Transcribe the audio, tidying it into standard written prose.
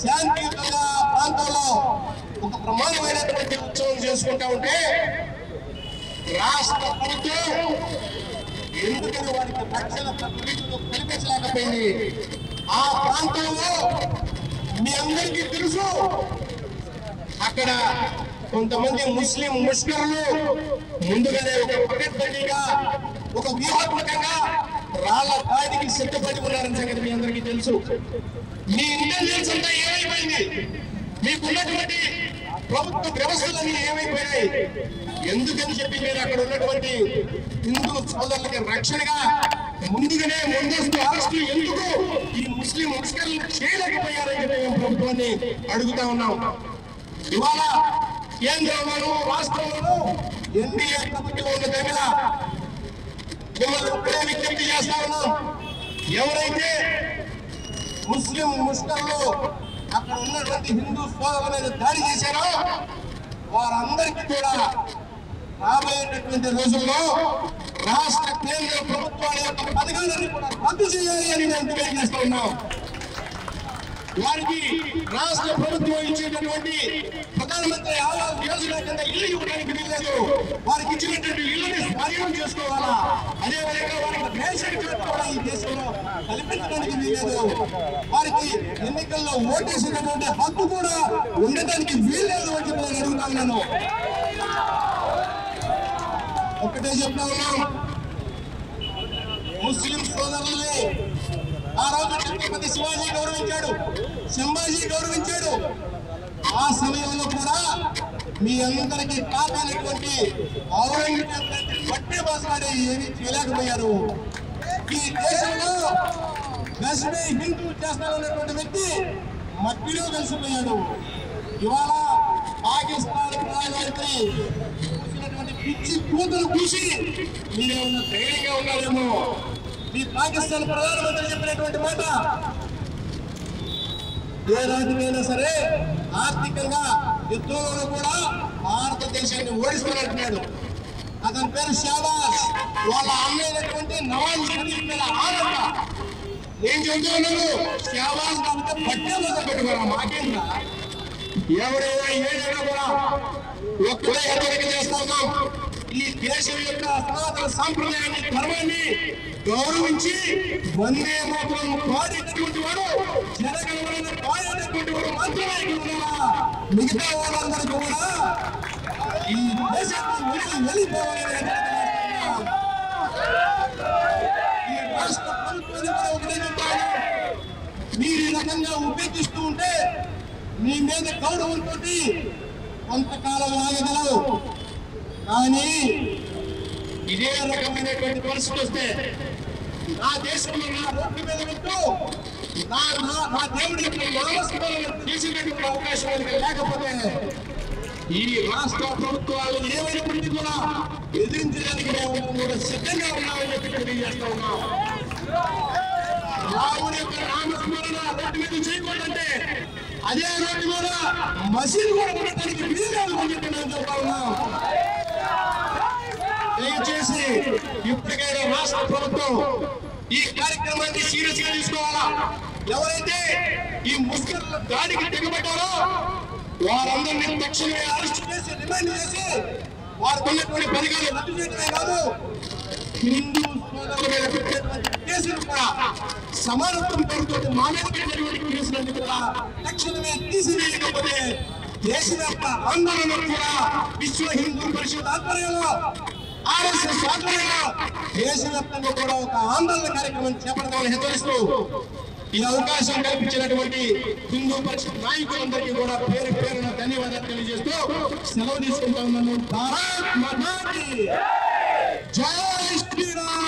శాంతియుతంగా ప్రాంతంలో ఒక ప్రమాదమైనటువంటి ఉత్సవం చేసుకుంటా ఉంటే రాష్ట్ర ప్రభుత్వం ఎందుకని వారికి రక్షణ కల్పించలేకపోయింది? ఆ ప్రాంతంలో మీ అందరికీ తెలుసు, అక్కడ కొంతమంది ముస్లిం ముష్కరులు ముందుగానే ఒక పకడ్బందీగా ఒక వ్యూహాత్మకంగా రాళ్ల దాడికి సిద్ధపడి ఉన్నారని సంగతి మీ అందరికీ తెలుసు. మీ ఇంటెలిజెన్స్ అంతా ఏమైపోయింది? మీకున్నటువంటి ప్రభుత్వ వ్యవస్థలన్నీ ఏమైపోయాయి? ఎందుకని చెప్పి మీరు అక్కడ ఉన్నటువంటి హిందూ సోదరులకి రక్షణగా ముందుగానే ముందస్తు అరెస్టు ఎందుకు ఈ ముస్లిం ముష్కరులు చేయలేకపోయారని చెప్పి మేము ప్రభుత్వాన్ని అడుగుతా ఉన్నాం. ఇవాళ కేంద్రంలోనూ రాష్ట్రంలోనూ ఎన్డీఏ ప్రభుత్వం ఉన్న దగ్గర మిమ్మల్ని ఒక్కడే విజ్ఞప్తి చేస్తా ఉన్నాం. ఎవరైతే ముస్లిం ముష్కరులు అక్కడ ఉన్నటువంటి హిందూ సోదరుల మీద దాడి చేశారో వారందరికీ కూడా రాబోయేటటువంటి రోజుల్లో రాష్ట్ర కేంద్ర ప్రభుత్వాల యొక్క పథకాలను కూడా రద్దు చేయాలి అని మేము డిమాండ్ చేస్తూ ఉన్నాం. వారికి రాష్ట్ర ప్రభుత్వం ఇచ్చేటటువంటి ప్రధానమంత్రి ఆవాస్ యోజన కింద ఇల్లు ఇవ్వడానికి వీల్లేదు. వారికి ఇచ్చినటువంటి ఇల్లుని స్వాధీనం చేసుకోవాలా, అదేవిధంగా వారికి రేషన్ కార్డు కూడా ఈ దేశంలో కల్పించడానికి వీల్లేదు. వారికి ఎన్నికల్లో ఓటేసేటటువంటి హక్కు కూడా ఉండటానికి వీల్లేదు అని చెప్పి నేను అడుగుతా ఉన్నాను. ఒకటే చెప్తా ఉన్నాం, ముస్లిం సోదరుల్ని ఆ రోజు ఛత్రపతి శివాజీ గౌరవించాడు, సంభాజీ గౌరవించాడు. ఆ సమయంలో కూడా మీ అందరికీ కాపాడినటువంటి ఔరంగజేబ్ బట్టే బాసాడే ఏమీ చేయలేకపోయారు. ఈ దేశంలో దశమే హిందూ చేస్తానన్నటువంటి వ్యక్తి మట్టిలో కలిసిపోయాడు. ఇవాళ పాకిస్తాన్ ప్రధానమంత్రి చూసినటువంటి పిచ్చి కూతురు చూసి మీరేమన్నా ధైర్యంగా ఉన్నారేమో. ఈ పాకిస్తాన్ ప్రధానమంత్రి చెప్పినటువంటి మాట, ఏ రాజకీయైనా సరే ఆర్థికంగా యుద్ధంలో కూడా భారతదేశాన్ని ఓడిస్తానంటున్నాడు. అతని పేరు షాబాజ్. వాళ్ళ అన్నైనటువంటి నవాజ్ షరీఫ్ మీద ఆనంద. నేను చెబుతున్నాను, షాబాజ్ కాబట్టి బట్టే మొదలు పెట్టుకోరా, మాకేంద్రా. ఎవరైనా ఏదైనా కూడా ఒక్కడే హెచ్చరిక చేస్తా ఉన్నాం. ఈ దేశం యొక్క సనాతన సాంప్రదాయాన్ని ధర్మాన్ని గౌరవించి వందే మాత్రం పాడేటటువంటి వాడు, జనగణమన పాడేటటువంటి వాడు మాత్రమే ఉన్నారా. మిగతా వాళ్ళందరికీ కూడా ఈ దేశాన్ని వెళ్ళిపోవాలని ఈ రాష్ట్ర ప్రభుత్వాన్ని కూడా ఒకటే చెప్తాను, మీరు ఈ రకంగా ఉపేక్షిస్తూ ఉంటే మీ మీద గౌరవంతో కొంతకాలం ఆగగలవు. కానీ ఇదే రకమైనటువంటి పరిస్థితి వస్తే నా దేశంలో నా రోడ్డు మీద వెళ్తూ నా దేవుడి యొక్క నామస్మరణ చేసేటటువంటి అవకాశం లేకపోతే ఈ రాష్ట్ర ప్రభుత్వాలు ఏమైనప్పటికీ కూడా ఎదిరించడానికి మేము కూడా సిద్ధంగా ఉన్నామని చెప్పి తెలియజేస్తా ఉన్నాం. రాముడి యొక్క నామస్మరణ రోడ్డు మీద చేయకూడదంటే అదే రోడ్డు మీద మసీదు కూడా ఉండటానికి వీలు అని చెప్పి నేను చెప్తా ఉన్నాం. దయచేసి ఇప్పటికైనా రాష్ట్ర ప్రభుత్వం ఈ కార్యక్రమాన్ని సీరియస్ గా తీసుకోవాలా. ఎవరైతే ఈ ముస్లింల దాడికి దిగబడ్డారో వారందరినీ తక్షణమే అరెస్ట్ చేసి రిమాండ్ చేసి వారికి ఉన్నటువంటి పథకాలు రద్దు చేయడమే కాదు, హిందూ సోదరుల మీద పెట్టినటువంటి కేసులు కూడా సమానత్వం పేరుతో మా మీద పెట్టినటువంటి కేసులన్నీ కూడా తక్షణమే తీసివేయకపోతే దేశవ్యాప్త ఆందోళనలు కూడా విశ్వ హిందూ పరిషత్ ఆధ్వర్యంలో ఆర్ఎస్ఎస్ ఆధ్వర్యంలో దేశవ్యాప్తంగా కూడా ఒక ఆందోళన కార్యక్రమం చేపడతామని హెచ్చరిస్తూ ఈ అవకాశం కల్పించినటువంటి హిందూ పరిషత్ నాయకులందరికీ కూడా పేరు పేరున ధన్యవాదాలు తెలియజేస్తూ సెలవు తీసుకుంటా ఉన్నాను. భారత్ మాతా కీ జై శ్రీరామ్.